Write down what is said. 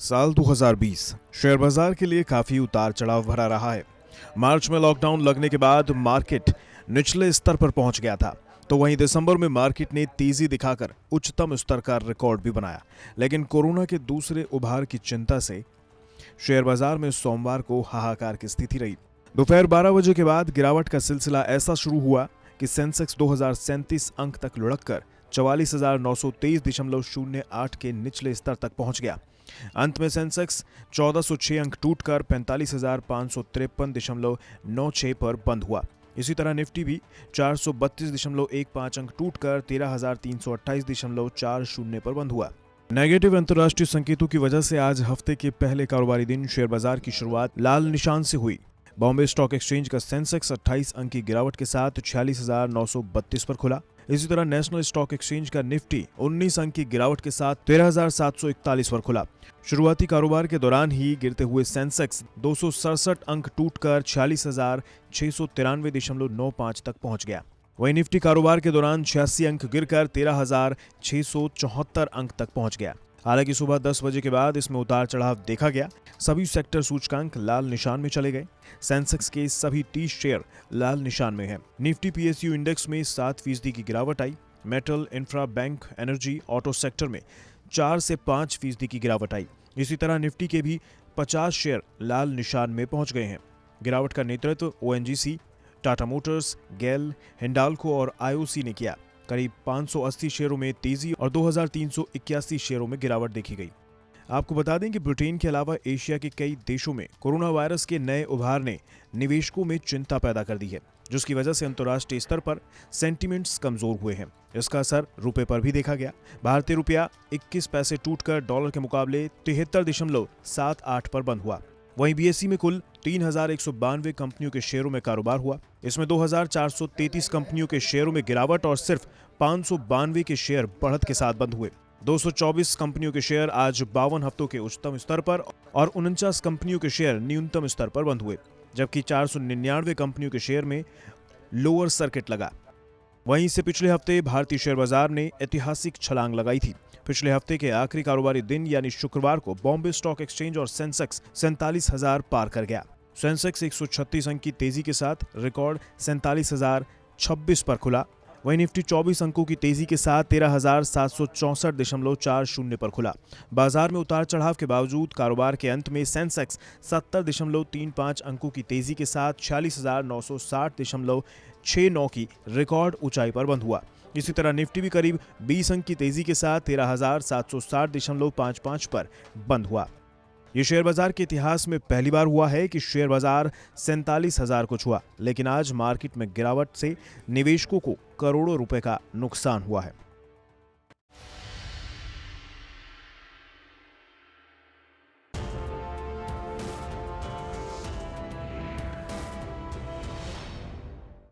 साल 2020 शेयर बाजार के लिए काफी उतार चढ़ाव भरा रहा है। मार्च में लॉकडाउन लगने के बाद मार्केट निचले स्तर पर पहुंच गया था, तो वहीं दिसंबर में मार्केट ने तेजी दिखाकर उच्चतम स्तर का रिकॉर्ड भी बनाया। लेकिन कोरोना के दूसरे उभार की चिंता से शेयर बाजार में सोमवार को हाहाकार की स्थिति रही। दोपहर 12 बजे के बाद गिरावट का सिलसिला ऐसा शुरू हुआ कि सेंसेक्स 2037 अंक तक लुढ़ककर 44,923.08 के निचले स्तर तक पहुंच गया। अंत में सेंसेक्स 1406 अंक टूटकर 45,553.96 पर बंद हुआ। इसी तरह निफ्टी भी 432.15 अंक टूटकर 13,328.40 पर बंद हुआ। नेगेटिव अंतर्राष्ट्रीय संकेतों की वजह से आज हफ्ते के पहले कारोबारी दिन शेयर बाजार की शुरुआत लाल निशान से हुई। बॉम्बे स्टॉक एक्सचेंज का सेंसेक्स 28 अंक की गिरावट के साथ 46,932 पर खुला। इसी तरह नेशनल स्टॉक एक्सचेंज का निफ्टी 19 अंक की गिरावट के साथ 13,741 पर खुला। शुरुआती कारोबार के दौरान ही गिरते हुए सेंसेक्स 267 अंक टूटकर 46,693.95 तक पहुंच गया। वहीं निफ्टी कारोबार के दौरान 86 अंक गिरकर 13,674 अंक तक पहुंच गया। हालांकि सुबह 10 बजे के बाद इसमें उतार चढ़ाव देखा गया। सभी सेक्टर सूचकांक लाल निशान में चले गए। सेंसेक्स के सभी 30 शेयर लाल निशान में है। निफ्टी पीएसयू इंडेक्स में 7% की गिरावट आई। Metal, infra, bank, energy, auto sector में 4 से 5% की गिरावट आई। इसी तरह निफ्टी के भी 50 शेयर लाल निशान में पहुंच गए हैं। गिरावट का नेतृत्व ओएनजीसी, टाटा मोटर्स, गेल, हिंडाल्को और आईओसी ने किया। करीब 580 शेयरों में तेजी और 2,381 शेयरों में गिरावट देखी गई। आपको बता दें कि ब्रिटेन के अलावा एशिया के कई देशों में कोरोना वायरस के नए उभार ने निवेशकों में चिंता पैदा कर दी है, जिसकी वजह से अंतर्राष्ट्रीय स्तर पर सेंटीमेंट्स कमजोर हुए हैं। इसका असर रुपए पर भी देखा गया। भारतीय रुपया 21 पैसे टूटकर डॉलर के मुकाबले 73.78 पर बंद हुआ। वहीं बीएसई में कुल 3,192 कंपनियों के शेयरों में कारोबार हुआ। इसमें 2,433 कंपनियों के शेयरों में गिरावट और सिर्फ 592 के शेयर बढ़त के साथ बंद हुए। 224 कंपनियों के शेयर आज 52 हफ्तों के उच्चतम स्तर पर और 49 कंपनियों के शेयर न्यूनतम स्तर पर बंद हुए, जबकि 499 कंपनियों के शेयर में लोअर सर्किट लगा। वहीं से पिछले हफ्ते भारतीय शेयर बाजार ने ऐतिहासिक छलांग लगाई थी। पिछले हफ्ते के आखिरी कारोबारी दिन यानी शुक्रवार को बॉम्बे स्टॉक एक्सचेंज और सेंसेक्स 47,000 पार कर गया। सेंसेक्स 136 अंक की तेजी के साथ रिकॉर्ड 47,026 पर खुला। वहीं निफ्टी 24 अंकों की तेजी के साथ 13,764.40 पर खुला। बाजार में उतार चढ़ाव के बावजूद कारोबार के अंत में सेंसेक्स 70.35 अंकों की तेजी के साथ 46,960.69 की रिकॉर्ड ऊंचाई पर बंद हुआ। इसी तरह निफ्टी भी करीब 20 अंक की तेजी के साथ 13,760.55 पर बंद हुआ। ये शेयर बाजार के इतिहास में पहली बार हुआ है कि शेयर बाजार 47,000 को छुआ, लेकिन आज मार्केट में गिरावट से निवेशकों को करोड़ों रुपए का नुकसान हुआ है।